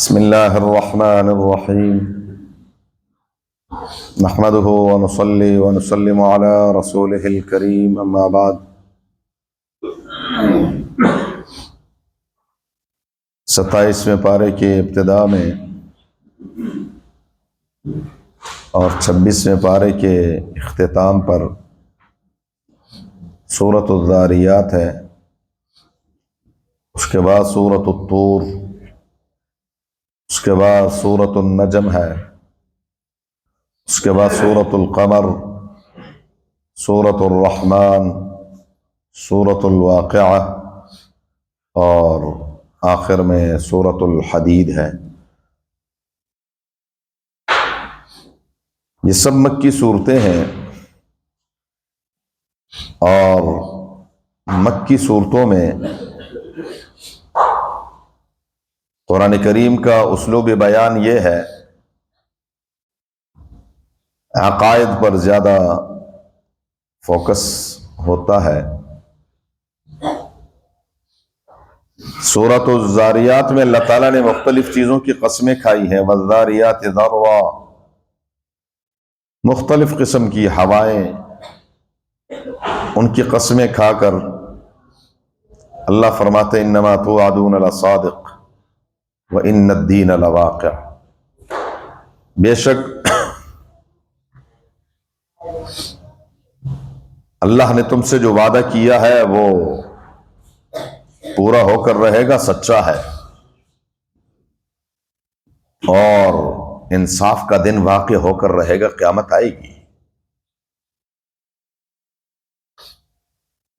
بسم الله الرحمن الرحيم نحمده ونصلي ونسلم على رسوله الكريم أما بعد 27ویں پارے کے ابتدا میں اور 26ویں پارے کے اختتام پر سورۃ الذاریات ہے، اس کے بعد سورۃ الطور، اس کے بعد سورۃ النجم ہے، اس کے بعد سورۃ القمر، سورۃ الرحمن، سورۃ الواقعہ اور آخر میں سورۃ الحدید ہے۔ یہ سب مکی صورتیں ہیں، اور مکی صورتوں میں قرآن کریم کا اسلوب بیان یہ ہے، عقائد پر زیادہ فوکس ہوتا ہے۔ سورۃ الذاریات میں اللہ تعالیٰ نے مختلف چیزوں کی قسمیں کھائی ہیں، والذاریات ذروا، مختلف قسم کی ہوائیں، ان کی قسمیں کھا کر اللہ فرماتے انما توعدون لصادق وان الدین لواقع، بے شک اللہ نے تم سے جو وعدہ کیا ہے وہ پورا ہو کر رہے گا، سچا ہے، اور انصاف کا دن واقع ہو کر رہے گا، قیامت آئے گی۔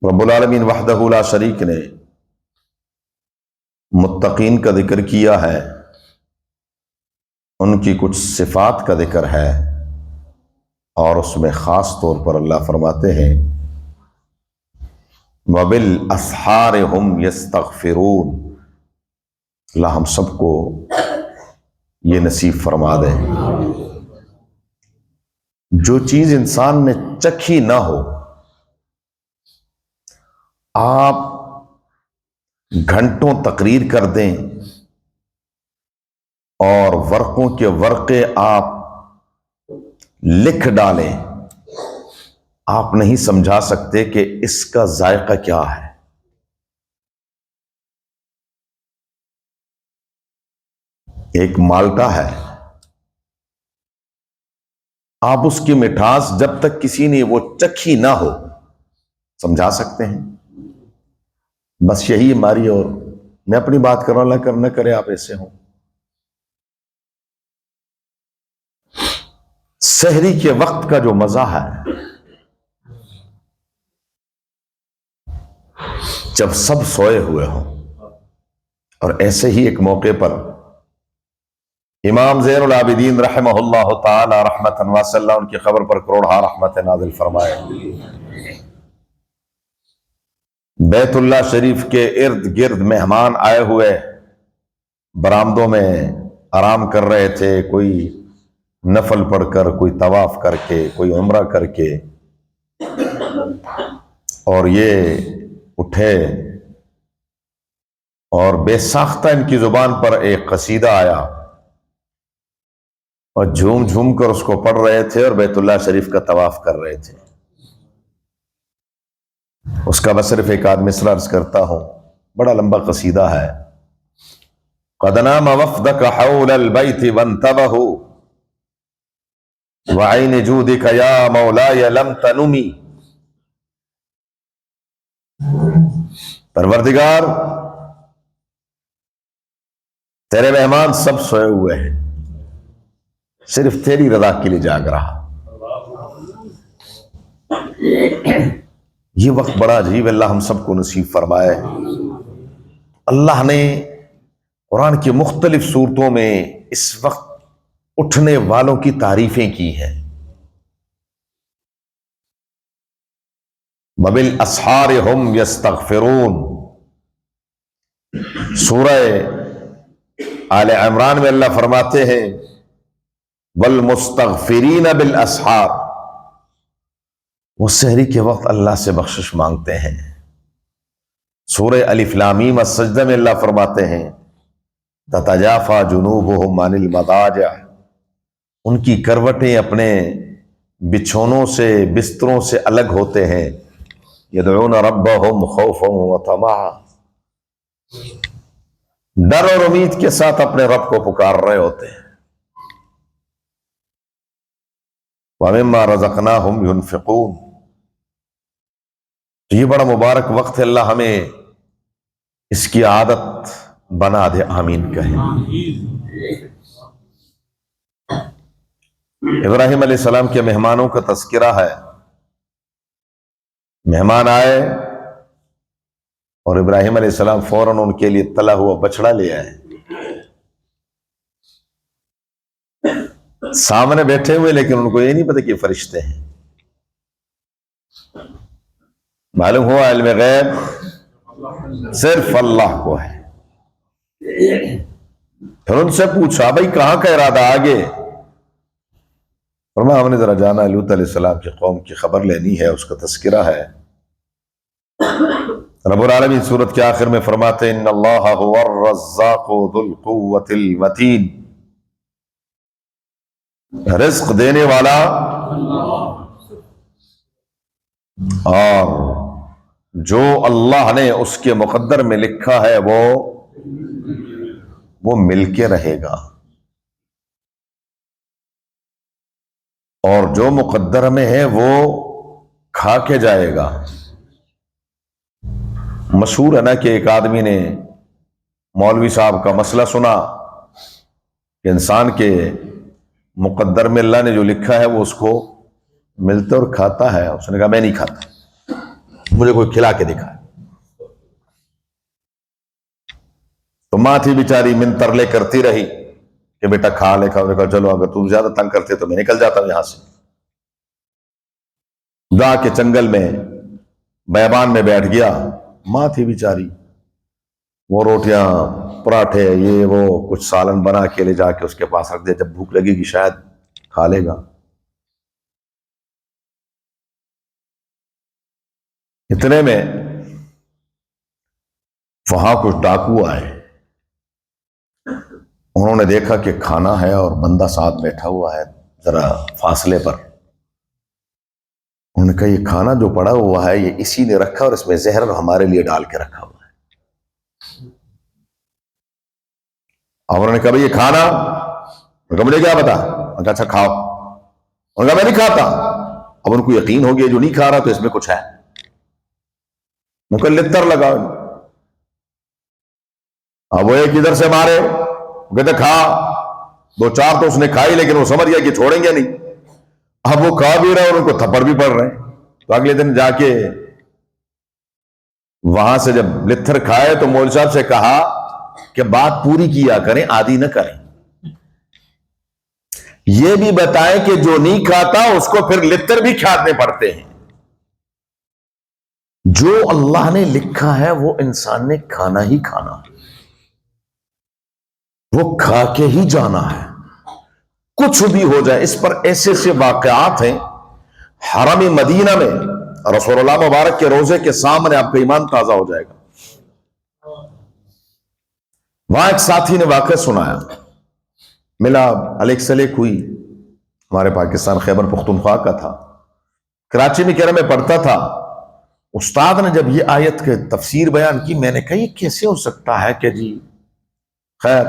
رب العالمین وحدہ لا شریک نے متقین کا ذکر کیا ہے، ان کی کچھ صفات کا ذکر ہے، اور اس میں خاص طور پر اللہ فرماتے ہیں وَبِالْأَسْحَارِ هُمْ يَسْتَغْفِرُونَ۔ اللہ ہم سب کو یہ نصیب فرما دے۔ جو چیز انسان نے چکھی نہ ہو، آپ گھنٹوں تقریر کر دیں اور ورقوں کے ورقے آپ لکھ ڈالیں، آپ نہیں سمجھا سکتے کہ اس کا ذائقہ کیا ہے۔ ایک مالٹا ہے، آپ اس کی مٹھاس جب تک کسی نے وہ چکھی نہ ہو سمجھا سکتے ہیں؟ بس یہی ہماری، اور میں اپنی بات کر رہا ہوں، اللہ نہ کرے آپ ایسے ہوں۔ سحری کے وقت کا جو مزہ ہے، جب سب سوئے ہوئے ہوں، اور ایسے ہی ایک موقع پر امام زین العابدین رحمہ اللہ تعالی رحمۃ واسعہ، اللہ ان کی قبر پر کروڑہا رحمت نازل فرمائے، بیت اللہ شریف کے ارد گرد مہمان آئے ہوئے برآمدوں میں آرام کر رہے تھے، کوئی نفل پڑھ کر، کوئی طواف کر کے، کوئی عمرہ کر کے، اور یہ اٹھے اور بے ساختہ ان کی زبان پر ایک قصیدہ آیا، اور جھوم جھوم کر اس کو پڑھ رہے تھے، اور بیت اللہ شریف کا طواف کر رہے تھے۔ اس کا بس صرف ایک آدھ مصرع عرض کرتا ہوں، بڑا لمبا قصیدہ ہے۔ قد نام وفدك حول البيت وانتبهوا وعين جودك يا مولاي لم تنمي۔ پروردگار، تیرے مہمان سب سوئے ہوئے ہیں، صرف تیری رضا کے لیے جاگ رہا۔ یہ وقت بڑا عجیب، اللہ ہم سب کو نصیب فرمائے۔ اللہ نے قرآن کی مختلف صورتوں میں اس وقت اٹھنے والوں کی تعریفیں کی ہیں۔ وَبِالْأَسْحَارِ هُمْ يَسْتَغْفِرُونَ، سورہ آل عمران میں اللہ فرماتے ہیں وَالْمُسْتَغْفِرِينَ بِالْأَسْحَارِ، وہ سحری کے وقت اللہ سے بخشش مانگتے ہیں۔ سورہ الف لام میم السجدہ میں اللہ فرماتے ہیں تتجافا جنوبہم عن المضاجع، ان کی کروٹیں اپنے بچھونوں سے، بستروں سے الگ ہوتے ہیں. یدعون ربہم خوفا وطمعا، ڈر اور امید کے ساتھ اپنے رب کو پکار رہے ہوتے ہیں. وَمِمَّا رَزَقْنَاهُمْ يُنْفِقُونَ. یہ بڑا مبارک وقت ہے، اللہ ہمیں اس کی عادت بنا دے. آمین کہیں. ابراہیم علیہ السلام کے مہمانوں کا تذکرہ ہے. مہمان آئے اور ابراہیم علیہ السلام فوراً ان کے لیے تلا ہوا بچڑا لے آئے. سامنے بیٹھے ہوئے، لیکن ان کو یہ نہیں پتا کہ فرشتے ہیں. معلوم ہوا علم غیب صرف اللہ کو ہے. پھر ان سے پوچھا بھائی کہاں کا ارادہ آگے؟ فرمایا ہم نے ذرا جانا لوط علیہ السلام کی قوم کی خبر لینی ہے، اس کا تذکرہ ہے. رب العالمین سورت کے آخر میں فرماتے ان اللہ هو الرزاق ذو القوۃ المتین، رزق دینے والا اور جو اللہ نے اس کے مقدر میں لکھا ہے وہ مل کے رہے گا، اور جو مقدر میں ہے وہ کھا کے جائے گا. مشہور ہے نا کہ ایک آدمی نے مولوی صاحب کا مسئلہ سنا کہ انسان کے مقدر میں اللہ نے جو لکھا ہے وہ اس کو ملتا اور کھاتا ہے. اس نے کہا میں نہیں کھاتا، مجھے کوئی کھلا کے دکھائے. تو ماں تھی بیچاری من ترلے کرتی رہی کہ بیٹا کھا لے. انہوں نے کہا چلو اگر تم زیادہ تنگ کرتے تو میں نکل جاتا ہوں یہاں سے. گاہ کے جنگل میں بیابان میں بیٹھ گیا. ماں تھی بیچاری، وہ روٹیاں پراٹھے یہ وہ کچھ سالن بنا کے لے جا کے اس کے پاس رکھ دے، جب بھوک لگے گی شاید کھا لے گا. اتنے میں وہاں کچھ ڈاکو آئے. انہوں نے دیکھا کہ کھانا ہے اور بندہ ساتھ بیٹھا ہوا ہے ذرا فاصلے پر. انہوں نے کہا یہ کھانا جو پڑا ہوا ہے یہ اسی نے رکھا اور اس میں زہر ہمارے لیے ڈال کے رکھا ہوا ہے. اور انہوں نے کہا یہ کھانا، مجھے کیا پتا. میں کہا اچھا کھاؤ. انہوں نے کہا میں نہیں کھاتا. اب ان کو یقین ہو گیا جو نہیں کھا رہا تو اس میں کچھ ہے. میں کہا لتر لگاؤ. اب وہ ایک ادھر سے مارے، کہتے کھا. دو چار تو اس نے کھائی لیکن وہ سمجھ گیا کہ چھوڑیں گے نہیں. اب وہ کھا بھی رہے اور ان کو تھپڑ بھی پڑ رہے ہیں. تو اگلے دن جا کے وہاں سے جب لتھر کھائے تو مول صاحب سے کہا کہ بات پوری کیا کریں، آدھی نہ کریں. یہ بھی بتائیں کہ جو نہیں کھاتا اس کو پھر لتر بھی کھانے پڑتے ہیں. جو اللہ نے لکھا ہے وہ انسان نے کھانا ہی کھانا ہے، وہ کھا کے ہی جانا ہے، کچھ بھی ہو جائے. اس پر ایسے ایسے واقعات ہیں. حرم مدینہ میں رسول اللہ مبارک کے روزے کے سامنے آپ کا ایمان تازہ ہو جائے گا. وہاں ایک ساتھی نے واقعہ سنایا، ملا الیک سلیک ہوئی. ہمارے پاکستان خیبر پختونخوا کا تھا، کراچی میں کہہ رہا میں پڑھتا تھا. استاد نے جب یہ آیت کے تفسیر بیان کی میں نے کہا یہ کیسے ہو سکتا ہے کہ جی خیر.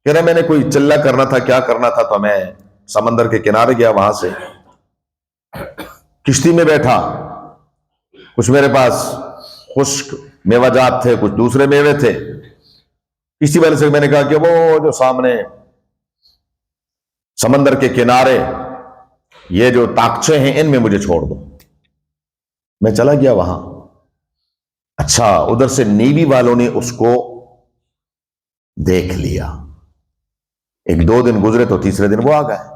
کہہ رہے میں نے کوئی چلہ کرنا تھا، کیا کرنا تھا، تو میں سمندر کے کنارے گیا. وہاں سے کشتی میں بیٹھا، کچھ میرے پاس خشک میوہ جات تھے، کچھ دوسرے میوے تھے. کشتی والے سے میں نے کہا کہ وہ جو سامنے سمندر کے کنارے یہ جو تاکچے ہیں ان میں مجھے چھوڑ دو. میں چلا گیا وہاں. اچھا ادھر سے نیوی والوں نے اس کو دیکھ لیا. ایک دو دن گزرے تو تیسرے دن وہ آ گئے.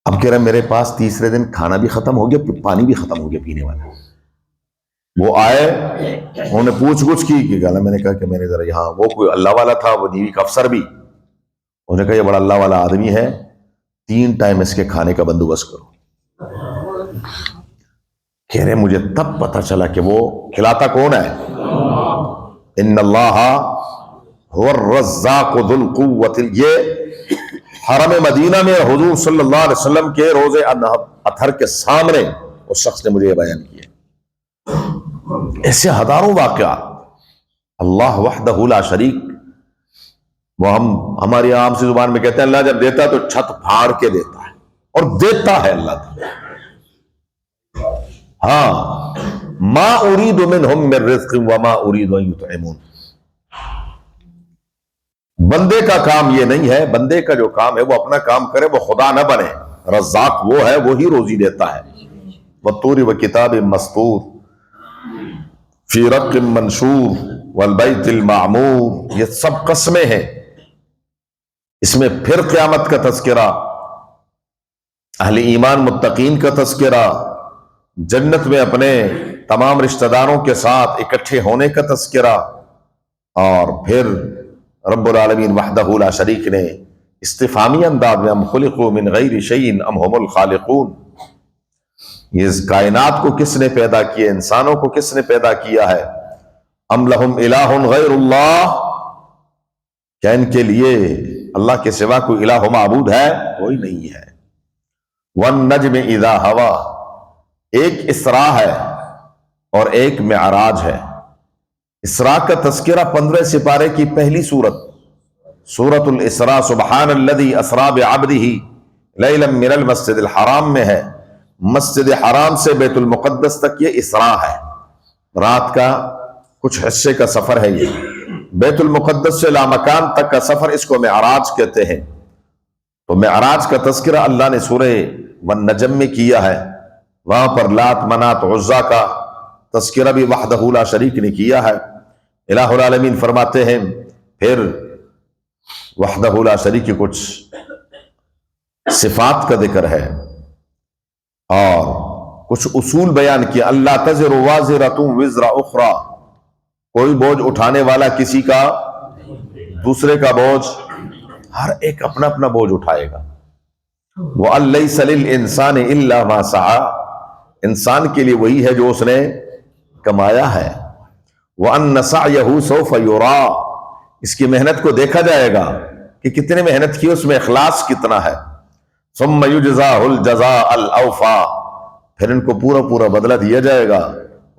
اب کہہ رہے میرے پاس تیسرے دن کھانا بھی ختم ہو گیا، پانی بھی ختم ہو گیا پینے والا. وہ آئے، انہوں نے پوچھ گچھ کی کہ میں نے کہا کہ میں نے ذرا یہاں، وہ کوئی اللہ والا تھا، وہ نیوی کا افسر بھی. انہوں نے کہا یہ بڑا اللہ والا آدمی ہے، 3 ٹائم اس کے کھانے کا بندوبست کرو. کہہ رہے مجھے تب پتا چلا کہ وہ کھلاتا کون ہے. ان اللہ هو الرزاق ذو القوت، یہ حرم مدینہ میں حضور صلی اللہ علیہ وسلم کے روضے اطہر کے سامنے اس شخص نے مجھے یہ بیان کیا۔ ایسے ہزاروں واقعات۔ اللہ وحدہ لا شریک، وہ ہماری عام سی زبان میں کہتے ہیں اللہ جب دیتا ہے تو چھت پھاڑ کے دیتا ہے، اور دیتا ہے اللہ تعالیٰ۔ ہاں، ما اريد منهم من رزق وما اريد ان يطعمون۔ بندے کا کام یہ نہیں ہے، بندے کا جو کام ہے وہ اپنا کام کرے، وہ خدا نہ بنے۔ رزاق وہ ہے، وہی روزی دیتا ہے۔ والطور وکتاب مسطور فی رق منشور والبیت المعمور، یہ سب قسمیں ہیں۔ اس میں پھر قیامت کا تذکرہ، اہل ایمان متقین کا تذکرہ، جنت میں اپنے تمام رشتہ داروں کے ساتھ اکٹھے ہونے کا تذکرہ، اور پھر رب العالمین وحدہ لا شریک نے استفہامی انداز میں ام خلقوا من غیر شیء ام هم الخالقون، یہ کائنات کو کس نے پیدا کیا، انسانوں کو کس نے پیدا کیا ہے؟ ام لہم الہ غیر اللہ، کیا ان کے لیے اللہ کے سوا کوئی الہ و معبود ہے؟ کوئی نہیں ہے۔ والنجم اذا ہوا، ایک اسراء ہے اور ایک معراج ہے۔ اسراء کا تذکرہ 15 سپارے کی پہلی سورت، سورۃ الاسراء، سبحان الذی اسریٰ بعبدہ لیلا من المسجد الحرام میں ہے۔ مسجد حرام سے بیت المقدس تک یہ اسراء ہے، رات کا کچھ حصے کا سفر ہے۔ یہ بیت المقدس سے لامکان تک کا سفر، اس کو معراج کہتے ہیں۔ تو معراج کا تذکرہ اللہ نے سورہ والنجم میں کیا ہے، وہاں پر لات منات عزا کا تذکرہ بھی وحدہ لا شریک نے کیا ہے۔ الہ العالمین فرماتے ہیں پھر وحدہ لا شریک کی کچھ صفات کا ذکر ہے اور کچھ اصول بیان کیا۔ اللہ تزر وازرۃ وزر اخری، کوئی بوجھ اٹھانے والا کسی کا دوسرے کا بوجھ، ہر ایک اپنا اپنا بوجھ اٹھائے گا۔ وَأَن لَيْسَ لِلْإِنسَانِ إِلَّا مَا سَعَىٰ، انسان کے لیے وہی ہے جو اس نے کمایا ہے۔ وَأَنَّ سَعْيَهُ سَوْفَ يُرَىٰ، اس کی محنت کو دیکھا جائے گا کہ کتنے محنت کی، اس میں اخلاص کتنا ہے۔ ثُمَّ يُجْزَاهُ الْجَزَاءَ الْأَوْفَىٰ، پھر ان کو پورا پورا بدلہ دیا جائے گا۔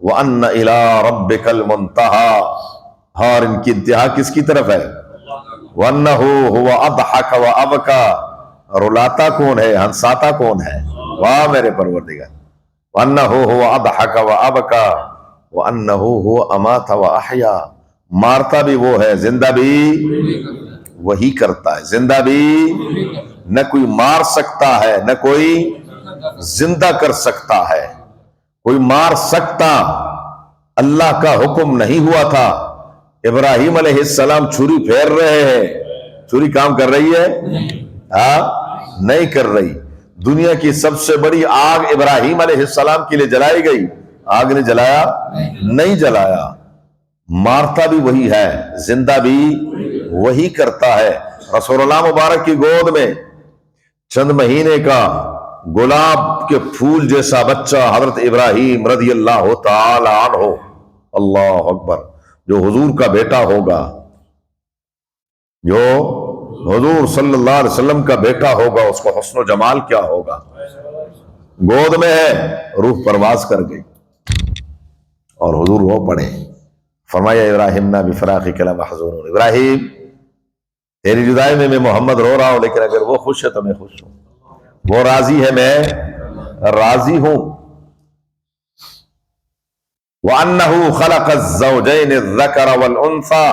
وَأَنَّ إِلَىٰ رَبِّكَ الْمُنتَهَىٰ، اور ان کی انتہا کس کی طرف ہے؟ وَأَنَّهُ هُوَ أَضْحَكَ وَأَبْكَىٰ، رلاتا کون ہے، ہنساتا کون ہے؟ واہ میرے پروردگار۔ وَأَنَّهُ هُوَ أَضْحَكَ وَأَبْكَىٰ وَأَنَّهُ هُوَ أَمَاتَ وَأَحْيَا، مارتا بھی وہ ہے، زندہ بھی وہی کرتا ہے۔ زندہ بھی نہ کوئی مار سکتا ہے، نہ کوئی زندہ کر سکتا ہے۔ کوئی مار سکتا، اللہ کا حکم نہیں ہوا تھا۔ ابراہیم علیہ السلام چھری پھیر رہے ہیں، چھری کام کر رہی ہے؟ ہاں، نہیں کر رہی۔ دنیا کی سب سے بڑی آگ ابراہیم علیہ السلام کے لیے جلائی گئی، آگ نے جلایا؟ نہیں جلایا۔ مارتا بھی وہی ہے، زندہ بھی وہی کرتا ہے۔ رسول اللہ مبارک کی گود میں چند مہینے کا گلاب کے پھول جیسا بچہ حضرت ابراہیم رضی اللہ تعالی عنہ، اللہ اکبر، جو حضور کا بیٹا ہوگا، جو حضور صلی اللہ علیہ وسلم کا بیٹا ہوگا، اس کو حسن و جمال کیا ہوگا۔ گود میں ہے، روح پرواز کر گئی اور حضور رو پڑے۔ فرمایا ابراہیم نا بفراقک لمحزون، ابراہیم تیری جدائی میں محمد رو رہا ہوں، لیکن اگر وہ خوش ہے تو میں خوش ہوں، وہ راضی ہے میں راضی ہوں۔ وَأَنَّهُ خَلَقَ الزَّوْجَيْنِ الذَّكَرَ وَالْأُنثَىٰ،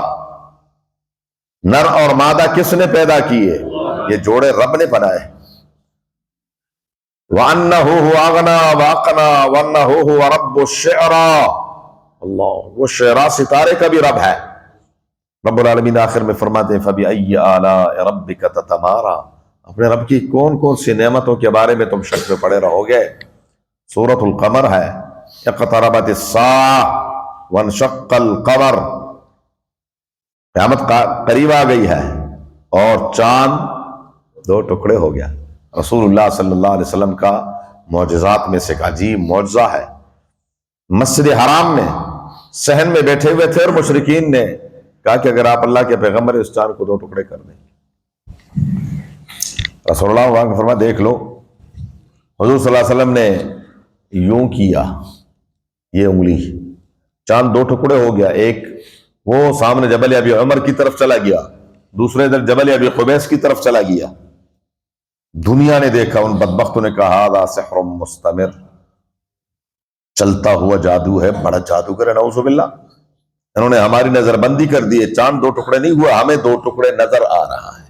نر اور مادہ کس نے پیدا کیے؟ یہ جوڑے رب نے بنائے۔ وَأَنَّهُ هُوَ أَغْنَىٰ وَأَقْنَىٰ وَأَنَّهُ هُوَ رَبُّ الشِّعْرَىٰ، اللہ، وہ شعراء ستارے کا بھی رب ہے۔ رب العالمین آخر میں فرماتے ہیں فَبِأَيِّ آلَاءِ رَبِّكَ تَتَمَارَىٰ، اپنے رب کی کون کون سی نعمتوں کے بارے میں تم شک میں پڑے رہو گے۔ سورۃ القمر ہے، اقتربت الساعة وانشق القمر، قیامت قریب آ گئی ہے اور چاند دو ٹکڑے ہو گیا۔ رسول اللہ صلی اللہ علیہ وسلم کا معجزات میں سے ایک عجیب معجزہ ہے۔ مسجد حرام میں صحن میں بیٹھے ہوئے تھے اور مشرکین نے کہا کہ اگر آپ اللہ کے پیغمبر اس چاند کو 2 ٹکڑے کر دیں. رسول اللہ وہاں فرما دیکھ لو، حضور صلی اللہ علیہ وسلم نے یوں کیا، یہ انگلی، چاند 2 ٹکڑے ہو گیا. ایک وہ سامنے جبل ابی عمر کی طرف چلا گیا، دوسرے ادھر جبل ابی قبیس کی طرف چلا گیا. دنیا نے دیکھا، ان بدبختوں نے کہا ھذا سحر مستمر، چلتا ہوا جادو ہے، بڑا جادوگر ہے، نعوذ باللہ. انہوں نے ہماری نظر بندی کر دی ہے، چاند 2 ٹکڑے نہیں ہوا، ہمیں 2 ٹکڑے نظر آ رہا ہے.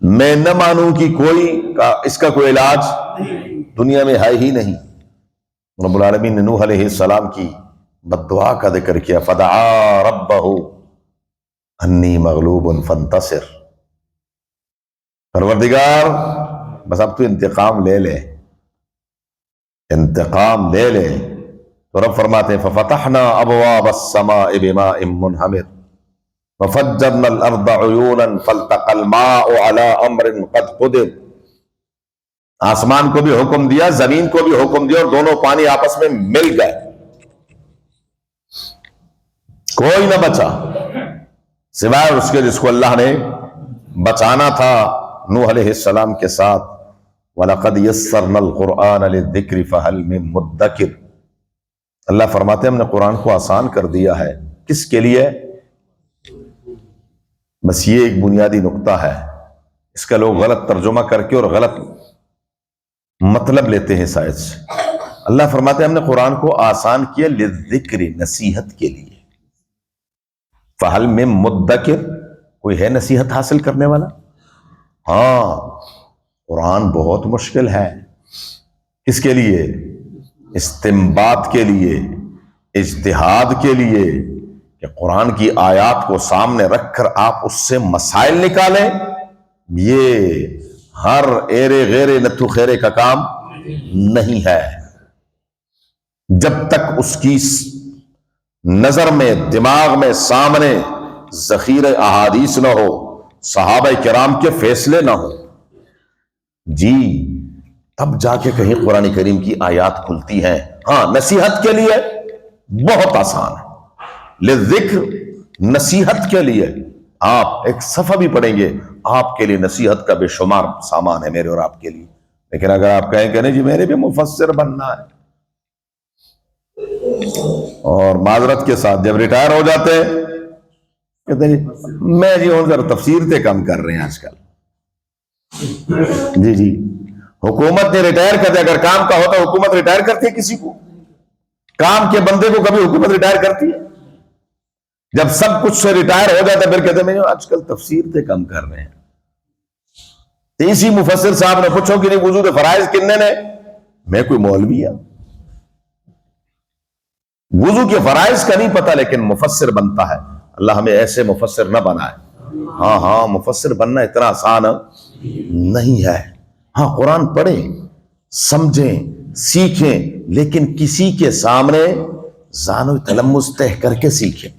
میں نہ مانوں کہ اس کا کوئی علاج دنیا میں ہے ہی نہیں. رب العالمین نے نوح علیہ السلام کی بد دعا کا ذکر کیا، فدعا ربہ انی مغلوب فانتصر. پروردگار بس اب تو انتقام لے لے، انتقام لے لے. تو رب فرماتے ہیں ففتحنا ابواب السماء بماء منہمر وفجرنا الارض عیونا فالتقى الماء على امر قد قدر. آسمان کو بھی حکم دیا، زمین کو بھی حکم دیا، اور دونوں پانی آپس میں مل گئے، کوئی نہ بچا سوائے اس کے جس کو اللہ نے بچانا تھا. نوح علیہ السلام کے ساتھ وَلَقَدْ يَسَّرْنَا الْقُرْآنَ لِلذِّكْرِ فَهَلْ مِن مُدَّكِرٍ. اللہ فرماتے ہیں ہم نے قرآن کو آسان کر دیا ہے. کس کے لیے؟ بس یہ ایک بنیادی نقطہ ہے، اس کا لوگ غلط ترجمہ کر کے اور غلط مطلب لیتے ہیں شاید سے. اللہ فرماتے ہیں ہم نے قرآن کو آسان کیا للذکر، نصیحت کے لیے. فہل میں مدکر، کوئی ہے نصیحت حاصل کرنے والا؟ ہاں، قرآن بہت مشکل ہے. کس کے لیے؟ استنباط کے لیے، اجتہاد کے لیے، کہ قرآن کی آیات کو سامنے رکھ کر آپ اس سے مسائل نکالیں. یہ ہر ایرے غیرے نتھو خیرے کا کام نہیں ہے. جب تک اس کی نظر میں، دماغ میں سامنے ذخیرہ احادیث نہ ہو، صحابہ کرام کے فیصلے نہ ہو، جی تب جا کے کہیں قرآن کریم کی آیات کھلتی ہیں. ہاں، نصیحت کے لیے بہت آسان ہے. لذکر، نصیحت کے لیے آپ ایک صفحہ بھی پڑھیں گے، آپ کے لیے نصیحت کا بے شمار سامان ہے میرے اور آپ کے لیے. لیکن اگر آپ کہیں کہ نہیں جی میرے بھی مفسر بننا ہے، اور معذرت کے ساتھ جب ریٹائر ہو جاتے ہیں کہتے ہیں میں جی ہوں ذرا تفسیر سے کم کر رہے ہیں آج کل. جی حکومت نے ریٹائر کر دیا. اگر کام کا ہوتا حکومت ریٹائر کرتی ہے کسی کو؟ کام کے بندے کو کبھی حکومت ریٹائر کرتی ہے؟ جب سب کچھ سے ریٹائر ہو جاتا ہے پھر کہتے ہیں آج کل تفسیر سے کم کر رہے ہیں. اسی مفسر صاحب نے پوچھو کہ نہیں وضو کے فرائض کتنے نے؟ میں کوئی مولوی ہے، وضو کے فرائض کا نہیں پتا لیکن مفسر بنتا ہے. اللہ ہمیں ایسے مفسر نہ بنائے. ہاں مفسر بننا اتنا آسان نہیں ہے. ہاں قرآن پڑھیں، سمجھیں، سیکھیں، لیکن کسی کے سامنے زانو تلمس تہ کر کے سیکھیں.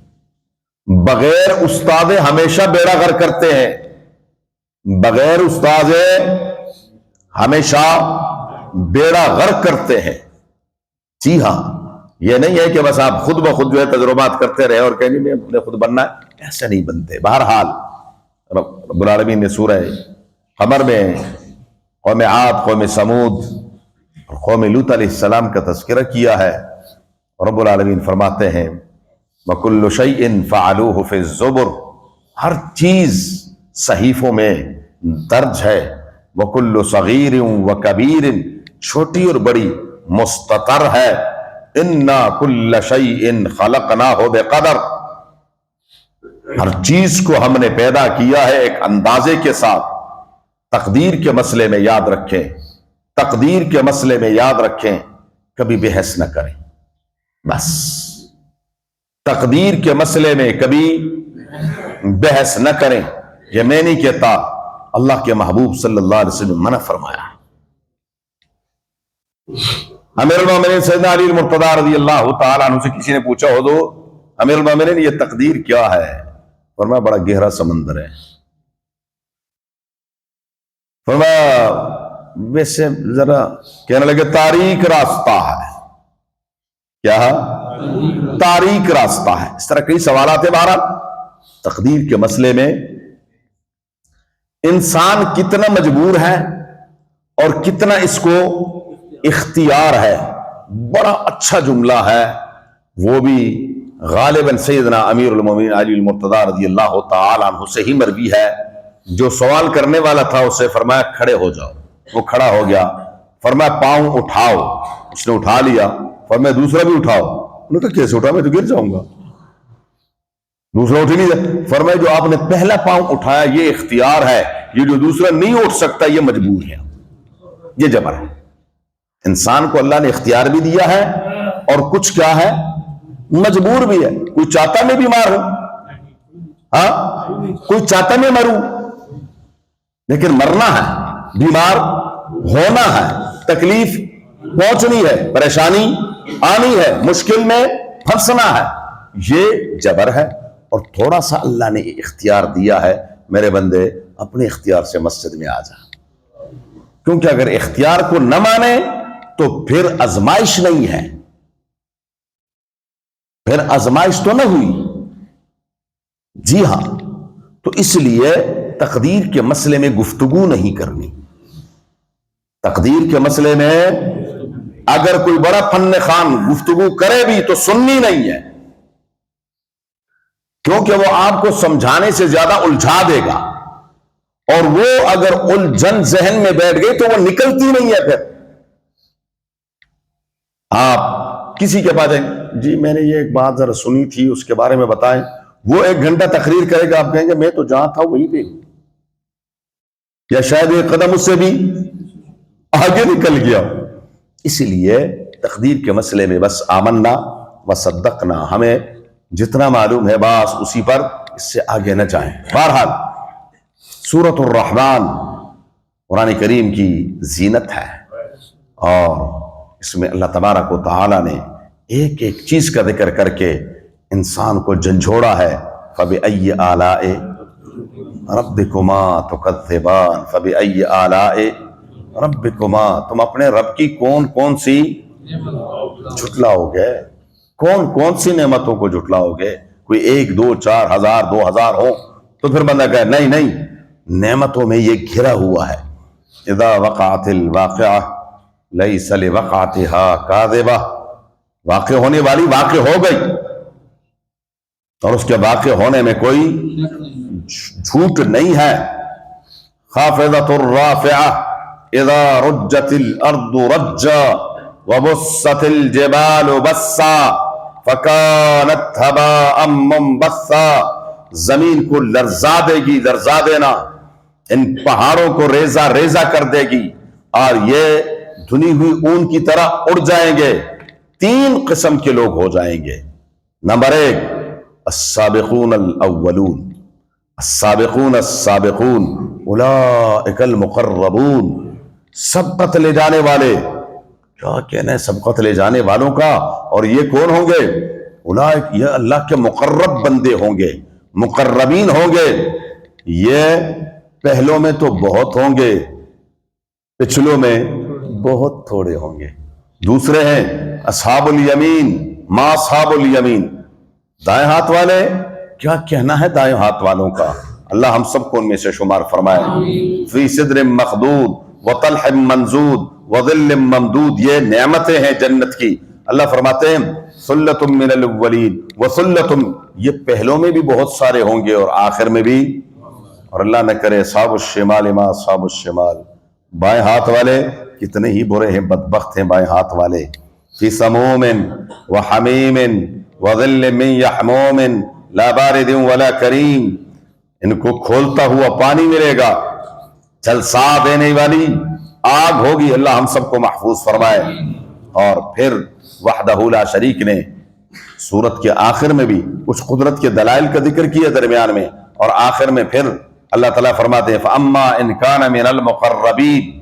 بغیر استاد ہمیشہ بیڑا غرق کرتے ہیں، بغیر استاد ہمیشہ بیڑا غرق کرتے ہیں. جی ہاں، یہ نہیں ہے کہ بس آپ خود بخود جو ہے تجربات کرتے رہے اور کہیں میں نے خود بننا ہے، ایسا نہیں بنتے. بہرحال رب العالمین نے سورہ قمر میں قوم عاد، قوم سمود اور قوم لوط علیہ السلام کا تذکرہ کیا ہے. رب العالمین فرماتے ہیں وَكُلُّ شَيْءٍ فَعَلُوهُ فِي الزُّبُرِ، ہر چیز صحیفوں میں درج ہے. وَكُلُّ صَغِيرٍ وَكَبِيرٍ، چھوٹی اور بڑی مستطر ہے. إِنَّا كُلَّ شَيْءٍ خَلَقْنَاهُ بِقَدَرٍ، ہر چیز کو ہم نے پیدا کیا ہے ایک اندازے کے ساتھ. تقدیر کے مسئلے میں یاد رکھیں، تقدیر کے مسئلے میں یاد رکھیں، کبھی بحث نہ کریں. بس تقدیر کے مسئلے میں کبھی بحث نہ کریں. یہ میں نہیں کہتا، اللہ کے محبوب صلی اللہ علیہ وسلم منع فرمایا. امیر المومنین سیدنا علی المرتضیٰ رضی اللہ تعالیٰ عنہ سے کسی نے پوچھا ہو تو امیر المومنین یہ تقدیر کیا ہے؟ فرمایا بڑا گہرا سمندر ہے. فرمایا ویسے ذرا کہنے لگے تاریک راستہ ہے. کیا تاریک راستہ ہے. اس طرح کئی سوالات ہیں. بہرحال تقدیر کے مسئلے میں انسان کتنا مجبور ہے اور کتنا اس کو اختیار ہے. بڑا اچھا جملہ ہے، وہ بھی غالباً سیدنا امیر المومنین علی المرتضیٰ رضی اللہ تعالی عنہ سے ہی مروی ہے. جو سوال کرنے والا تھا اسے فرمایا کھڑے ہو جاؤ، وہ کھڑا ہو گیا. فرمایا پاؤں اٹھاؤ، اس نے اٹھا لیا. فرمایا دوسرا بھی اٹھاؤ. انہوں نے کہا کیسے اٹھا، میں تو گر جاؤں گا. دوسرا اٹھ ہی نہیں جائے. فرمایا جو آپ نے پہلا پاؤں اٹھایا یہ اختیار ہے، یہ جو دوسرا نہیں اٹھ سکتا یہ مجبور ہے، یہ جبر ہے. انسان کو اللہ نے اختیار بھی دیا ہے اور کچھ کیا ہے مجبور بھی ہے. کوئی چاہتا میں بیمار ہوں، ہاں کوئی چاہتا میں مروں، لیکن مرنا ہے، بیمار ہونا ہے، تکلیف پہنچنی ہے، پریشانی آنی ہے، مشکل میں پھنسنا ہے. یہ جبر ہے. اور تھوڑا سا اللہ نے اختیار دیا ہے، میرے بندے اپنے اختیار سے مسجد میں آ جا. کیونکہ اگر اختیار کو نہ مانے تو پھر آزمائش نہیں ہے، پھر آزمائش تو نہ ہوئی. جی ہاں، تو اس لیے تقدیر کے مسئلے میں گفتگو نہیں کرنی. تقدیر کے مسئلے میں اگر کوئی بڑا فن خوان گفتگو کرے بھی تو سننی نہیں ہے، کیونکہ وہ آپ کو سمجھانے سے زیادہ الجھا دے گا، اور وہ اگر الجھن ذہن میں بیٹھ گئی تو وہ نکلتی نہیں ہے. پھر آپ کسی کے پاس جائیں، جی میں نے یہ ایک بات ذرا سنی تھی اس کے بارے میں بتائیں. وہ 1 گھنٹہ تقریر کرے گا، آپ کہیں گے میں تو جہاں تھا وہیں پہ، یا شاید ایک قدم اس سے بھی آگے نکل گیا. اس لیے تقدیر کے مسئلے میں بس آمنا و صدقنا، ہمیں جتنا معلوم ہے بس اسی پر، اس سے آگے نہ جائیں. بہرحال سورۃ الرحمن قرآن کریم کی زینت ہے، اور اس میں اللہ تبارک و تعالی نے ایک ایک چیز کا ذکر کر کے انسان کو جھنجھوڑا ہے. فَبِأَيِّ آلَاءِ رَبِّكُمَا تُكَذِّبَانِ فَبِأَيِّ آلَاءِ رَبِّكُمَا، تم اپنے رب کی کون کون سی جھٹلاؤ گے، کون کون سی نعمتوں کو جھٹلاؤ گے. کوئی 1 2 4 1000 2000 ہو تو پھر بندہ کہے نہیں نہیں، نعمتوں میں یہ گھرا ہوا ہے. اذا وقعت الواقعہ لیس لوقعتها کاذبہ، واقع ہونے والی واقع ہو گئی اور اس کے واقع ہونے میں کوئی جھوٹ نہیں ہے. خافضۃ الرافعہ اذا رجت الارض رجا وبست الجبال بسا فکانت ہباء منبثا، زمین کو لرزا دے گی، لرزا دینا، ان پہاڑوں کو ریزہ ریزہ کر دے گی، اور یہ دھنی ہوئی اون کی طرح اڑ جائیں گے. 3 قسم کے لوگ ہو جائیں گے. نمبر 1 السابقون الاولون، السابقون السابقون اولئک المقربون، سبقت لے جانے والے. کیا کہنا ہے سبقت لے جانے والوں کا؟ اور یہ کون ہوں گے؟ اولئک، یہ اللہ کے مقرب بندے ہوں گے، مقربین ہوں گے. یہ پہلوں میں تو بہت ہوں گے، پچھلوں میں بہت تھوڑے ہوں گے. دوسرے ہیں اصحاب الیمین، ما اصحاب الیمین، دائیں ہاتھ والے. کیا کہنا ہے دائیں ہاتھ والوں کا؟ اللہ ہم سب کو ان میں سے شمار فرمائے. فی صدر مخدود وطلح منضود وظل ممدود، یہ نعمتیں ہیں جنت کی. اللہ فرماتے ہیں ثلۃ من الاولین وثلۃ، یہ پہلوں میں بھی بہت سارے ہوں گے اور آخر میں بھی. اور اللہ نہ کرے اصحاب الشمال ما اصحاب الشمال، بائیں ہاتھ والے کتنے ہی برے ہیں، بدبخت ہیں بائیں ہاتھ والے. فی سموم وحمیم وظل من یحموم لا بارد ولا کریم، ان کو کھولتا ہوا پانی ملے گا، جھلسا دینے والی آگ ہوگی. اللہ ہم سب کو محفوظ فرمائے. اور پھر وحدہ لا شریک نے سورت کے آخر میں بھی کچھ قدرت کے دلائل کا ذکر کیا درمیان میں، اور آخر میں پھر اللہ تعالیٰ فرماتے ہیں فَأَمَّا إِنْ كَانَ مِنَ الْمُقَرَّبِينَ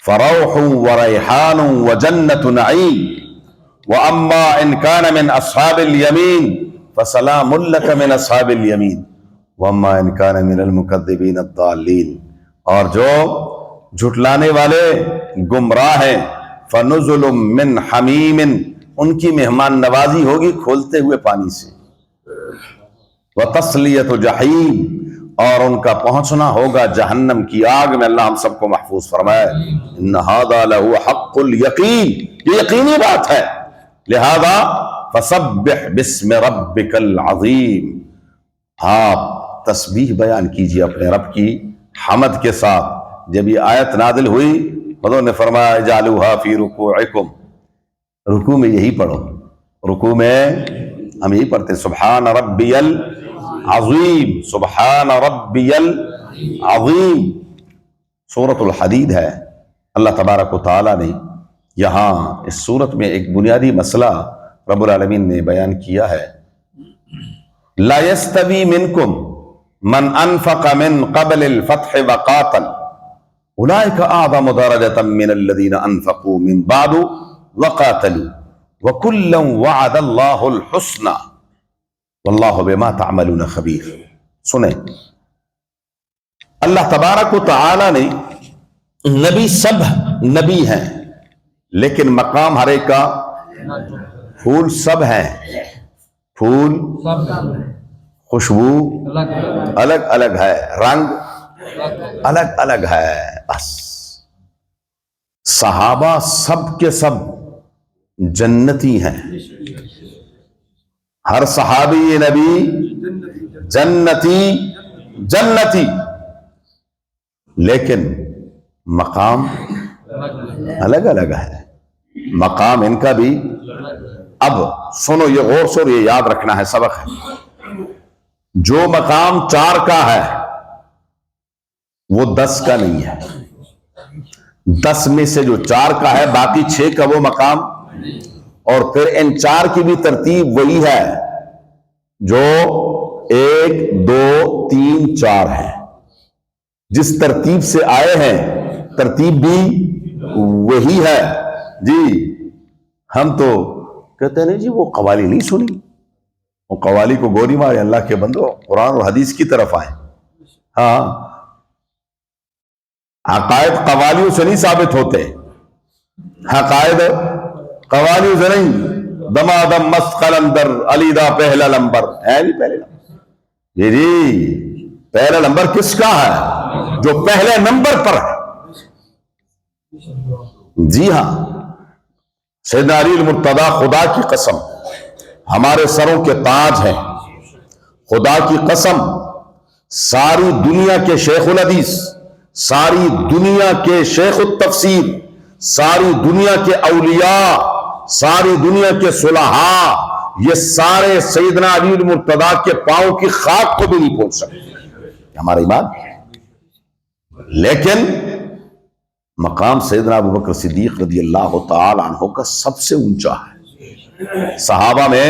فَرَوْحٌ وَرَيْحَانٌ وَجَنَّةُ نَعِيمٍ وَأَمَّا إِنْ كَانَ مِنْ أَصْحَابِ الْيَمِينِ فَسَلَامٌ لَكَ مِنْ أَصْحَابِ الْيَمِينِ وَأَمَّا إِنْ كَانَ مِنَ الْمُكَذِّبِينَ الضَّالِّينَ، اور جو جھٹلانے والے گمراہ ہیں فَنُزُلٌ مِّنْ حَمِيمٍ ان کی مہمان نوازی ہوگی کھولتے ہوئے پانی سے، وَتَصْلِيَةُ جَحِيمٍ، اور ان کا پہنچنا ہوگا جہنم کی آگ میں۔ اللہ ہم سب کو محفوظ فرمائے۔ إِنَّ هَذَا لَهُ حَقُّ الْيَقِينِ، یہ یقینی بات ہے، لہذا فَسَبِّحْ بِاسْمِ رَبِّكَ الْعَظِيمِ، آپ تسبیح بیان کیجئے اپنے رب کی حمد کے ساتھ۔ جب یہ آیت نازل ہوئی حضور نے فرمایا اجعلوها فی رکوعکم، رکوع میں یہی پڑھو، رکوع میں ہم یہی پڑھتے ہیں سبحان ربی العظیم، سبحان ربی العظیم۔ سورۃ الحدید ہے۔ اللہ تبارک و تعالیٰ نے یہاں اس سورت میں ایک بنیادی مسئلہ رب العالمین نے بیان کیا ہے، لا یستوی منکم من انفق من قبل الفتح وقاتل اولئک اعظم درجۃ من الذین انفقوا من بعد وقاتلوا وکلا وعد اللہ الحسنى واللہ بما تعملون خبیر۔ سنیں، اللہ تبارک و تعالی نے نبی، سب نبی ہیں لیکن مقام ہر ایک کا، پھول سب ہیں، پھول خوشبو الگ الگ ہے، رنگ الگ الگ ہے، بس صحابہ سب کے سب جنتی ہیں، ہر صحابی نبی جنتی جنتی، لیکن مقام الگ الگ ہے، مقام ان کا بھی۔ اب سنو، یہ غور سے یہ یاد رکھنا ہے، سبق ہے۔ جو مقام 4 کا ہے وہ 10 کا نہیں ہے، 10 میں سے جو 4 کا ہے باقی 6 کا وہ مقام، اور پھر ان 4 کی بھی ترتیب وہی ہے جو 1 2 3 4 ہے، جس ترتیب سے آئے ہیں ترتیب بھی وہی ہے جی۔ ہم تو کہتے ہیں نہیں جی وہ قوالی نہیں سنی، وہ قوالی کو گولی مارے، اللہ کے بندو قرآن اور حدیث کی طرف آئیں۔ ہاں، عقائد قوالیوں سے نہیں ثابت ہوتے، عقائد قوالیوں سے نہیں۔ دمادم مست قلندر علی دا پہلا لمبر ہے جی، پہلے جی جی پہلا نمبر کس کا ہے؟ جو پہلے نمبر پر ہے۔ جی ہاں، سیدنا علی المرتضیٰ خدا کی قسم ہمارے سروں کے تاج ہیں، خدا کی قسم ساری دنیا کے شیخ الحدیث، ساری دنیا کے شیخ التفسیر، ساری دنیا کے اولیاء، ساری دنیا کے صلحاء، یہ سارے سیدنا علی المرتضیٰ کے پاؤں کی خاک کو بھی نہیں پہنچ سکتے، ہمارا ایمان۔ لیکن مقام سیدنا ابوبکر صدیق رضی اللہ تعالی عنہ کا سب سے اونچا ہے، صحابہ میں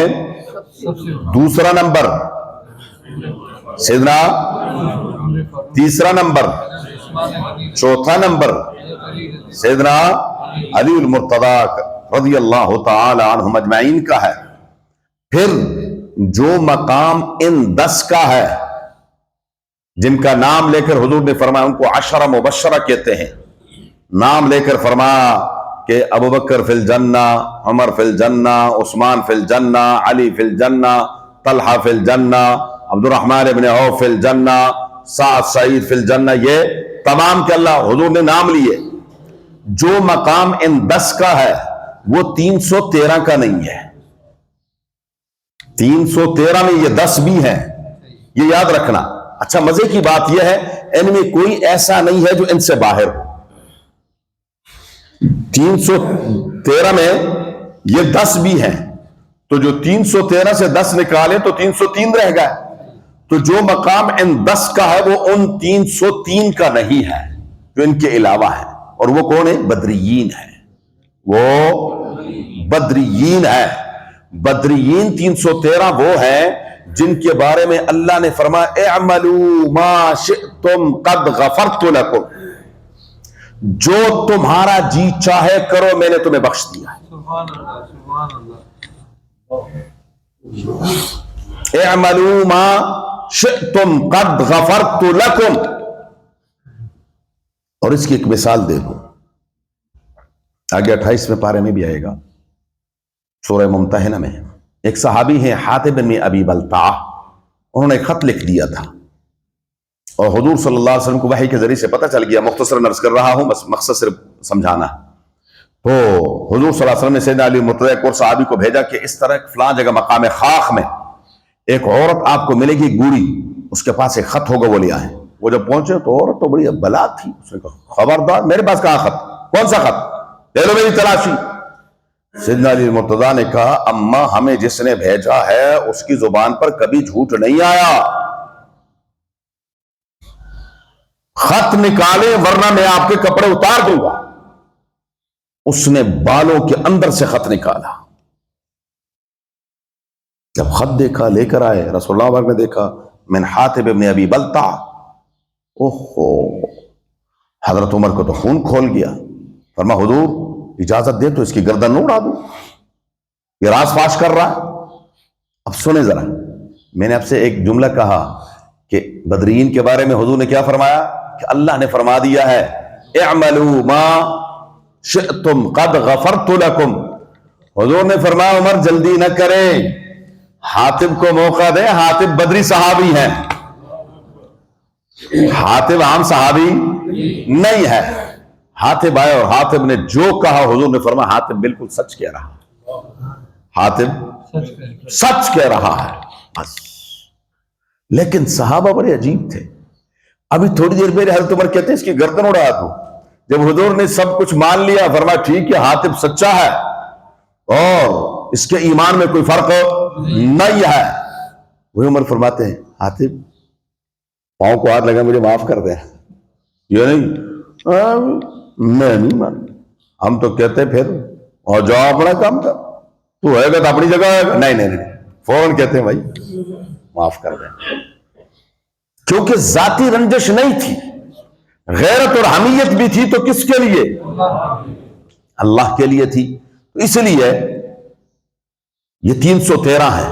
دوسرا نمبر، سیدنا تیسرا نمبر، چوتھا نمبر سیدنا علی المرتضیٰ رضی اللہ تعالی عنہم اجمعین کا ہے۔ پھر جو مقام ان 10 کا ہے، جن کا نام لے کر حضور نے فرمایا ان کو 10 مبشرہ کہتے ہیں، نام لے کر فرمایا کہ ابوبکر فی الجنہ، عمر فی الجنہ، عثمان فی الجنہ، علی فی الجنہ، طلحہ فی الجنہ، عبد الرحمن ابن عوف فی الجنہ، سعد سعید فی الجنہ، یہ تمام کے اللہ حضور نے نام لیے۔ جو مقام ان 10 کا ہے وہ 313 کا نہیں ہے، 313 میں یہ 10 بھی ہیں، یہ یاد رکھنا۔ اچھا، مزے کی بات یہ ہے ان میں کوئی ایسا نہیں ہے جو ان سے باہر ہو۔ 313 میں یہ 10 بھی ہیں، تو جو 313 سے 10 نکالے تو 303 رہ گئے۔ تو جو مقام ان 10 کا ہے وہ ان 303 کا نہیں ہے جو ان کے علاوہ ہے، اور وہ کون ہے؟ بدریین ہے، وہ بدریین ہے۔ بدریین 313 وہ ہیں جن کے بارے میں اللہ نے فرمایا اعملوا ما شئتم قد غفرت لکم، جو تمہارا جی چاہے کرو میں نے تمہیں بخش دیا ہے۔ سبحان اللہ، سبحان اللہ۔ اعملوا ما شئتم قد غفرت لکم۔ اور اس کی ایک مثال دے دوں، آگے 28 میں پارے میں بھی آئے گا۔ سورہ ممتحنہ میں ایک صحابی ہیں حاتب بن ابی بلتع، انہوں نے ایک خط لکھ دیا تھا اور حضور صلی اللہ علیہ وسلم کو وحی کے ذریعے سے پتہ چل گیا، مختصر عرض کر رہا ہوں، بس مقصد صرف سمجھانا ہے۔ تو حضور صلی اللہ علیہ وسلم نے سیدنا علی مرتضی ایک اور صحابی کو بھیجا کہ اس طرح فلاں جگہ مقام خاخ میں ایک عورت آپ کو ملے گی گوڑی، اس کے پاس ایک خط ہوگا، وہ لے آئیں۔ وہ جب پہنچے تو عورت تو بڑی بلا تھی، اس نے کہا خبردار، میرے پاس کہاں خط، کون سا خط، لے لو میری تلاشی۔ سیدنا علی مرتضی نے کہا اما ہمیں جس نے بھیجا ہے اس کی زبان پر کبھی جھوٹ نہیں آیا، خط نکالے ورنہ میں آپ کے کپڑے اتار دوں گا۔ اس نے بالوں کے اندر سے خط نکالا، جب خط دیکھا لے کر آئے، رسول اللہ وسلم نے دیکھا من حاتب ابن ابی بلتع، اوہو، حضرت عمر کو تو خون کھول گیا۔ فرما حضور اجازت دے تو اس کی گردن نہ اڑا دوں، یہ راز فاش کر رہا ہے۔ اب سنیں ذرا، میں نے آپ سے ایک جملہ کہا کہ بدرین کے بارے میں حضور نے کیا فرمایا کہ اللہ نے فرما دیا ہے اعملوا ما شئتم قد غفرت لکم۔ حضور نے فرمایا عمر جلدی نہ کریں، حاتب کو موقع دیں، حاتب بدری صحابی ہے، حاتب عام صحابی نہیں ہے۔ حاتب آئے اور حاتب نے جو کہا حضور نے فرمایا حاتب بالکل سچ کہہ رہا، حاتب سچ کہہ رہا ہے بس۔ لیکن صحابہ بڑے عجیب تھے۔ ابھی تھوڑی دیر پہلے حضرت عمر کہتے ہیں اس کی گردن اڑا دو، جب حضور نے سب کچھ مان لیا فرمایا ٹھیک ہے حاتب سچا ہے اور اس کے ایمان میں کوئی فرق نہیں ہے۔ وہی عمر فرماتے ہیں حاتب پاؤں کو ہاتھ لگا مجھے معاف کر دیں، یہ نہیں میں نہیں مان، ہم تو کہتے پھر اور جاؤ اپنا کام کر، تو ہے گا تو اپنی جگہ ہے گا، نہیں فوراً کہتے ہیں بھائی معاف کر دیں، کیونکہ ذاتی رنجش نہیں تھی، غیرت اور حمیت بھی تھی، تو کس کے لیے؟ اللہ کے لیے تھی۔ تو اس لیے یہ 313 ہے۔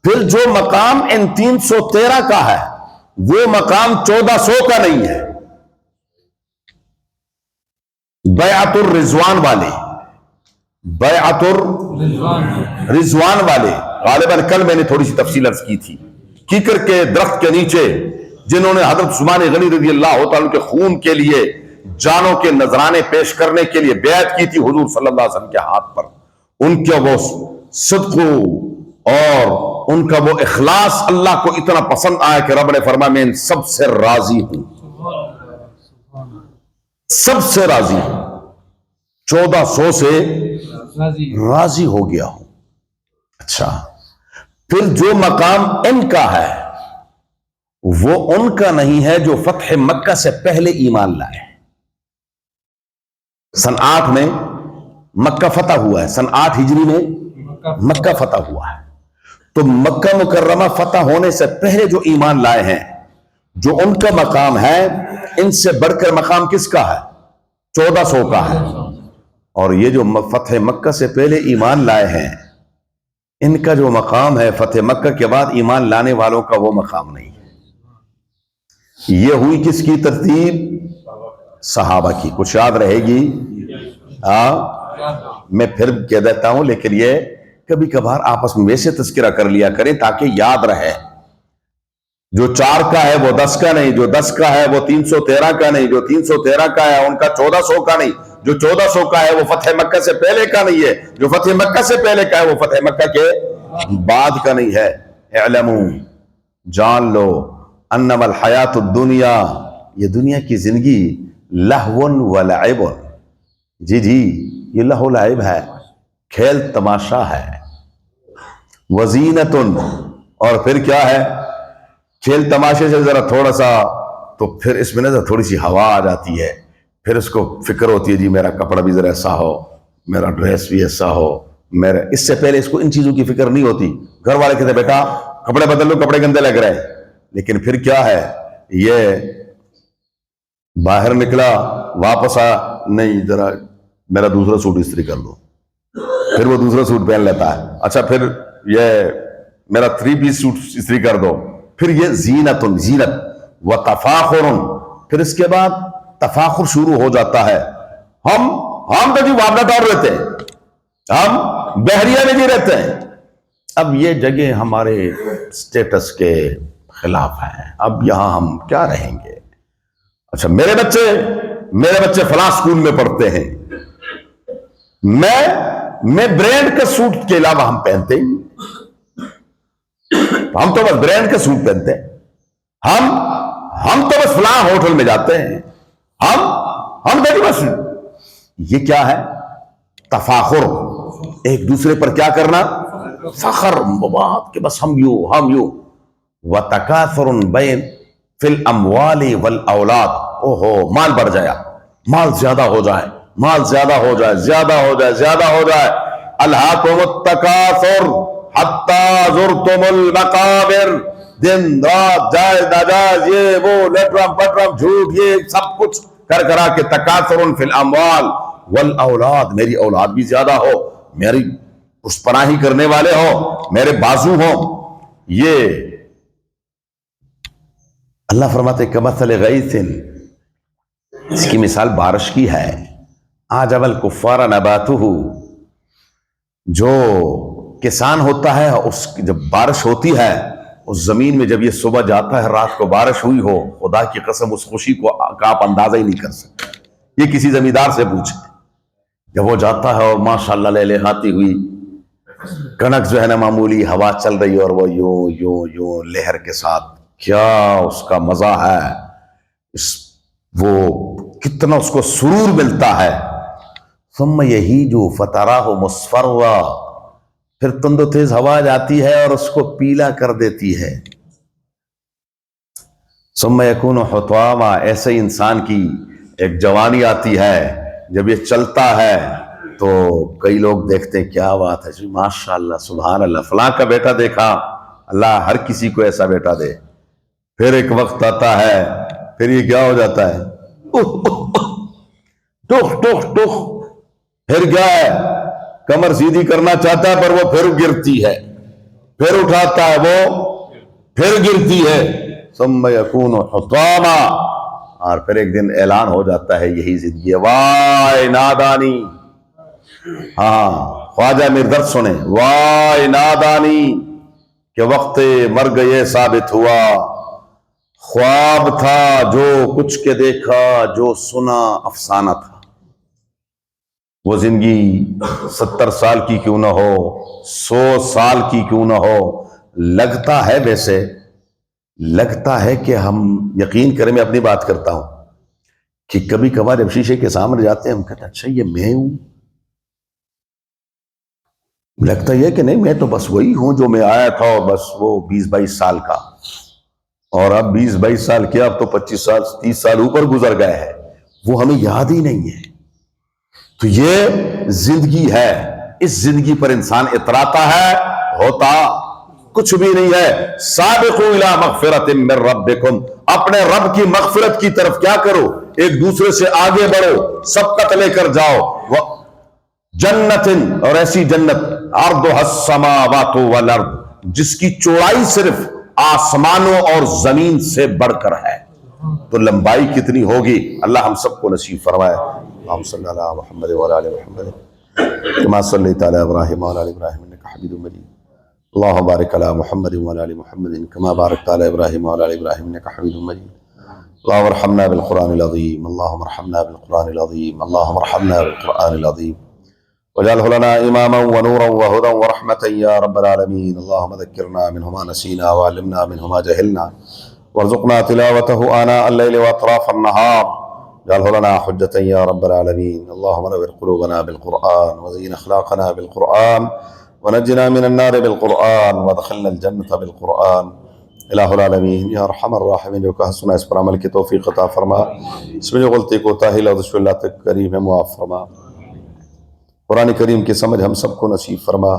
پھر جو مقام ان 313 کا ہے وہ مقام 1400 کا نہیں ہے۔ بیعت الرضوان والے، بیعت الرضوان والے غالباً کل میں نے تھوڑی سی تفصیل عرض کی تھی، کیکر کے درخت کے نیچے جنہوں نے حضرت عثمان غنی رضی اللہ تعالیٰ کے خون کے لیے جانوں کے نذرانے پیش کرنے کے لیے بیعت کی تھی حضور صلی اللہ علیہ وسلم کے ہاتھ پر، ان کے وہ صدق اور ان کا وہ اخلاص اللہ کو اتنا پسند آیا کہ رب نے فرمایا میں ان سب سے راضی ہوں، سب سے راضی ہوں، 1400 سے راضی ہو گیا ہوں۔ اچھا، پھر جو مقام ان کا ہے وہ ان کا نہیں ہے جو فتح مکہ سے پہلے ایمان لائے۔ سن 8 میں مکہ فتح ہوا ہے، سن 8 ہجری میں مکہ فتح ہوا ہے، تو مکہ مکرمہ فتح ہونے سے پہلے جو ایمان لائے ہیں، جو ان کا مقام ہے، ان سے بڑھ کر مقام کس کا ہے؟ 1400 کا ہے۔ اور یہ جو فتح مکہ سے پہلے ایمان لائے ہیں، ان کا جو مقام ہے فتح مکہ کے بعد ایمان لانے والوں کا وہ مقام نہیں ہے۔ یہ ہوئی کس کی ترتیب؟ صحابہ کی۔ کچھ یاد رہے گی؟ میں پھر کہہ دیتا ہوں، لیکن یہ کبھی کبھار آپس میں ویسے تذکرہ کر لیا کریں تاکہ یاد رہے۔ جو 4 کا ہے وہ 10 کا نہیں، جو 10 کا ہے وہ 313 کا نہیں، جو 313 کا ہے ان کا 1400 کا نہیں، جو 1400 کا ہے وہ فتح مکہ سے پہلے کا نہیں ہے، جو فتح مکہ سے پہلے کا ہے وہ فتح مکہ کے بعد کا نہیں ہے۔ اعلموا، جان لو، انما الحیات الدنیا، یہ دنیا کی زندگی لہو و لعب، جی یہ لہو و لعب ہے، کھیل تماشا ہے، وزینت، اور پھر کیا ہے؟ کھیل تماشے سے ذرا تھوڑا سا تو پھر اس میں نا تھوڑی سی ہوا آ جاتی ہے، پھر اس کو فکر ہوتی ہے جی میرا کپڑا بھی ذرا ایسا ہو، میرا ڈریس بھی ایسا ہو، میرا اس سے پہلے اس کو ان چیزوں کی فکر نہیں ہوتی۔ گھر والے کہتے بیٹا کپڑے بدل لو، کپڑے گندے لگ رہے ہیں، لیکن پھر کیا ہے؟ یہ باہر نکلا واپس آ، نہیں ذرا میرا دوسرا سوٹ استری کر دو، پھر وہ دوسرا سوٹ پہن لیتا ہے، اچھا پھر یہ میرا 3 پیس سوٹ استری کر دو، پھر یہ زینت و تفاخر، پھر اس کے بعد تفاخر شروع ہو جاتا ہے۔ ہم تو جی معاملہ دار رہتے ہیں، ہم بحریہ میں جی رہتے ہیں. اب یہ جگہ ہمارے سٹیٹس کے خلاف ہیں، اب یہاں ہم کیا رہیں گے؟ اچھا میرے بچے فلاں اسکول میں پڑھتے ہیں، میں برانڈ کے سوٹ کے علاوہ ہم پہنتے ہی، ہم تو بس برانڈ کے سوٹ پہنتے ہیں، ہم تو بس فلاں ہوٹل میں جاتے ہیں، ہم دیکھیں بس. یہ کیا ہے؟ تفاخر، ایک دوسرے پر کیا کرنا؟ فخر، مباحث کہ بس ہم یوں. وَتَكَاثُرٌ بَيْنَ فِي الْأَمْوَالِ وَالْأَوْلَادِ. اوہو مال بڑھ جایا، مال زیادہ ہو جائے، الْهَاكُمُ التَّكَاثُرُ حَتَّى زُرْتُمُ الْمَقَابِرَ. دن رات جائز ناجائز یہ وہ لٹرم پٹرم جھوٹ یہ سب کچھ کرا کے تکاثر فی الاموال والاولاد. میری اولاد بھی زیادہ ہو، میری پشت پناہی کرنے والے ہو، میرے بازو ہوں. یہ اللہ فرماتے کمثل غیث، اس کی مثال بارش کی ہے. اعجب الکفار نباتہ، جو کسان ہوتا ہے اس جب بارش ہوتی ہے اس زمین میں، جب یہ صبح جاتا ہے رات کو بارش ہوئی ہو، خدا کی قسم اس خوشی کو آپ اندازہ ہی نہیں کر سکتے. یہ کسی زمیندار سے پوچھیں، جب وہ جاتا ہے اور ماشاءاللہ لہلہاتی ہوئی کنک جو ہے نا معمولی ہوا چل رہی ہے اور وہ یوں یوں یوں لہر کے ساتھ، کیا اس کا مزہ ہے، وہ کتنا اس کو سرور ملتا ہے. ثم یہیج فتراہ مصفرا، پھر تند و تیز ہوا جاتی ہے اور اس کو پیلا کر دیتی ہے. ثم یکون حطاما، ایسے ہی انسان کی ایک جوانی آتی ہے، جب یہ چلتا ہے تو کئی لوگ دیکھتے ہیں کیا بات ہے جی، ماشاءاللہ سبحان اللہ، فلاں کا بیٹا دیکھا، اللہ ہر کسی کو ایسا بیٹا دے. پھر ایک وقت آتا ہے پھر یہ کیا ہو جاتا ہے، ٹخ ٹخ ٹخ، پھر کیا ہے، کمر سیدھی کرنا چاہتا ہے پر وہ پھر گرتی ہے، پھر اٹھاتا ہے وہ پھر گرتی ہے. ثم یکون حطاما، اور پھر ایک دن اعلان ہو جاتا ہے یہی زندگی ہے. وائے نادانی، ہاں خواجہ میردرد سنیں، وائے نادانی کہ وقت مرگ یہ ثابت ہوا، خواب تھا جو کچھ کے دیکھا، جو سنا افسانہ تھا. وہ زندگی 70 سال کی کیوں نہ ہو، 100 سال کی کیوں نہ ہو، لگتا ہے ویسے، لگتا ہے کہ ہم یقین کریں، میں اپنی بات کرتا ہوں کہ کبھی کبھار جب شیشے کے سامنے جاتے ہیں ہم کہتے ہیں اچھا یہ میں ہوں، لگتا یہ کہ نہیں میں تو بس وہی ہوں جو میں آیا تھا، اور بس وہ 20-22 سال کا، اور اب 20-22 سال کیا، اب تو 25 سال 30 سال اوپر گزر گئے ہیں، وہ ہمیں یاد ہی نہیں ہے. تو یہ زندگی ہے، اس زندگی پر انسان اتراتا ہے، ہوتا کچھ بھی نہیں ہے. سابقوا الی مغفرۃ من ربکم، اپنے رب کی مغفرت کی طرف کیا کرو، ایک دوسرے سے آگے بڑھو، سبقت لے کر جاؤ. جنت، اور ایسی جنت عرضها السماوات والارض، جس کی چوڑائی صرف آسمانوں اور زمین سے بڑھ کر ہے، تو لمبائی کتنی ہوگی، اللہ ہم سب کو نصیب فرمائے. اللہم صلی علی محمد وعلی آل محمد کما صلیت علی ابراہیم وعلی آل ابراہیم انک حمید مجید. اللہم بارک علی محمد وعلی آل محمد کما بارکت علی ابراہیم وعلی آل ابراہیم انک حمید مجید. اللہم ارحمنا بالقرآن العظیم، اللہم ارحمنا بالقرآن العظیم، اللہم ارحمنا بالقرآن العظیم واجعله لنا اماما ونورا وهدى ورحمة یا رب العالمین. اللہم ذکرنا منه ما نسینا وعلمنا منه ما جہلنا وارزقنا تلاوته آناء الليل واطراف النهار واجعله لنا حجة یا رب العالمین. اللہم نور قلوبنا بالقرآن وزین اخلاقنا بالقرآن ونجنا من النار بالقرآن وادخلنا الجنة بالقرآن. الہ العالمین یا ارحم الراحمین، جو کہا سنا اس پر عمل کی توفیق عطا فرما، اس میں جو غلطی کوتاہی لفظ اللہ تک کریم ہے معاف فرما. قرآن کریم کی سمجھ ہم سب کو نصیب فرما.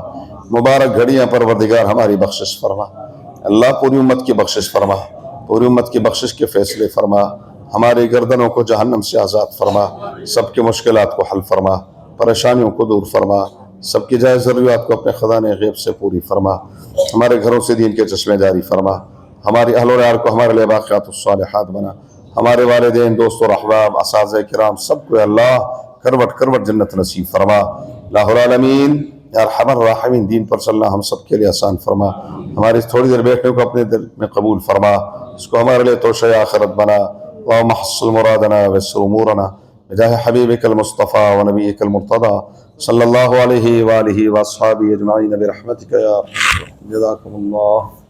مبارک گھڑیاں پروردگار ہماری بخشش فرما. اللہ پوری امت کی بخشش فرما، پوری امت کی بخشش کے فیصلے فرما. ہماری گردنوں کو جہنم سے آزاد فرما، سب کی مشکلات کو حل فرما، پریشانیوں کو دور فرما، سب کی جائز ضروریات کو اپنے خزانے غیب سے پوری فرما. ہمارے گھروں سے دین کے چشمے جاری فرما. ہماری اہل و عیال کو ہمارے لیے باقیات الصالحات بنا. ہمارے والدین، دوست اور احباب، اساتذہ کرام، سب کو اللہ کروٹ کروٹ جنت نصیب فرما. الہ العالمین یا ارحم الراحمین دین پر چلنا ہم سب کے لیے آسان فرما، ہماری اس تھوڑی دیر بیٹھنے کو اپنے دل میں قبول فرما، اس کو ہمارے لیے توشہ آخرت بنا۔ اللہم حصل مرادنا ویسر امورنا بجاہ حبیبک المصطفیٰ ونبیک المرتضی صلی اللہ علیہ وآلہ واصحابہ اجمعین برحمتک یا ارحم الراحمین۔ جزاکم اللہ۔